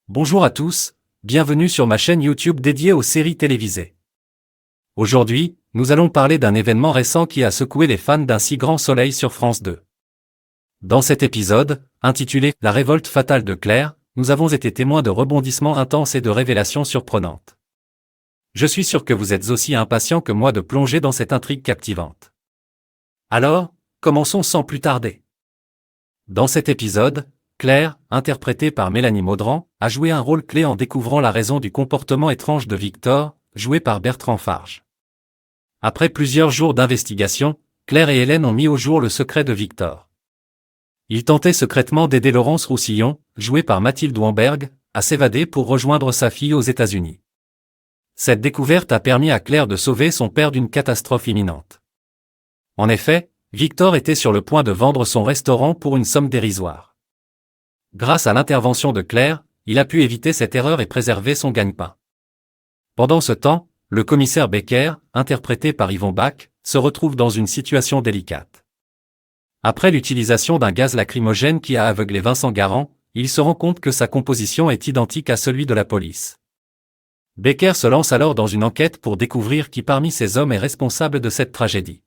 Bonjour à tous, bienvenue sur ma chaîne YouTube dédiée aux séries télévisées. Aujourd'hui, nous allons parler d'un événement récent qui a secoué les fans d'un si grand soleil sur France 2. Dans cet épisode, intitulé « La révolte fatale de Claire », nous avons été témoins de rebondissements intenses et de révélations surprenantes. Je suis sûr que vous êtes aussi impatients que moi de plonger dans cette intrigue captivante. Alors, commençons sans plus tarder. Dans cet épisode, Claire, interprétée par Mélanie Maudran, a joué un rôle clé en découvrant la raison du comportement étrange de Victor, joué par Bertrand Farge. Après plusieurs jours d'investigation, Claire et Hélène ont mis au jour le secret de Victor. Il tentait secrètement d'aider Laurence Roussillon, jouée par Mathilde Wamberg, à s'évader pour rejoindre sa fille aux États-Unis. Cette découverte a permis à Claire de sauver son père d'une catastrophe imminente. En effet, Victor était sur le point de vendre son restaurant pour une somme dérisoire. Grâce à l'intervention de Claire, il a pu éviter cette erreur et préserver son gagne-pain. Pendant ce temps, le commissaire Becker, interprété par Yvon Bach, se retrouve dans une situation délicate. Après l'utilisation d'un gaz lacrymogène qui a aveuglé Vincent Garand, il se rend compte que sa composition est identique à celui de la police. Becker se lance alors dans une enquête pour découvrir qui parmi ces hommes est responsable de cette tragédie.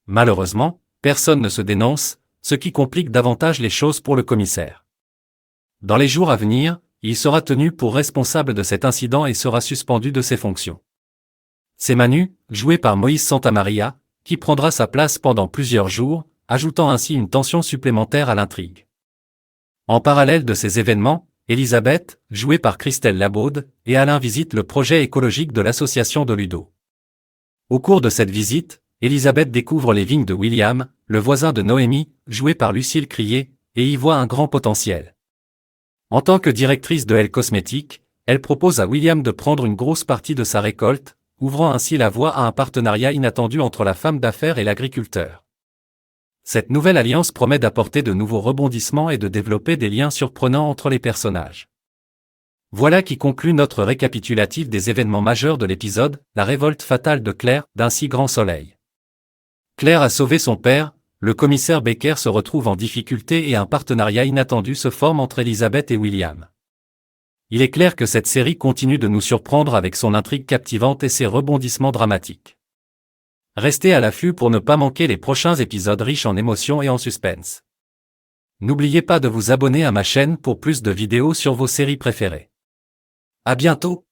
Malheureusement, personne ne se dénonce, ce qui complique davantage les choses pour le commissaire. Dans les jours à venir, il sera tenu pour responsable de cet incident et sera suspendu de ses fonctions. C'est Manu, joué par Moïse Santamaria, qui prendra sa place pendant plusieurs jours, ajoutant ainsi une tension supplémentaire à l'intrigue. En parallèle de ces événements, Elisabeth, jouée par Christelle Labaude, et Alain visitent le projet écologique de l'association de Ludo. Au cours de cette visite, Elisabeth découvre les vignes de William, le voisin de Noémie, joué par Lucille Crier, et y voit un grand potentiel. En tant que directrice de Elle Cosmétiques, elle propose à William de prendre une grosse partie de sa récolte, ouvrant ainsi la voie à un partenariat inattendu entre la femme d'affaires et l'agriculteur. Cette nouvelle alliance promet d'apporter de nouveaux rebondissements et de développer des liens surprenants entre les personnages. Voilà qui conclut notre récapitulatif des événements majeurs de l'épisode « La révolte fatale de Claire, d'un si grand soleil ». Claire a sauvé son père, le commissaire Becker se retrouve en difficulté et un partenariat inattendu se forme entre Elisabeth et William. Il est clair que cette série continue de nous surprendre avec son intrigue captivante et ses rebondissements dramatiques. Restez à l'affût pour ne pas manquer les prochains épisodes riches en émotions et en suspense. N'oubliez pas de vous abonner à ma chaîne pour plus de vidéos sur vos séries préférées. À bientôt!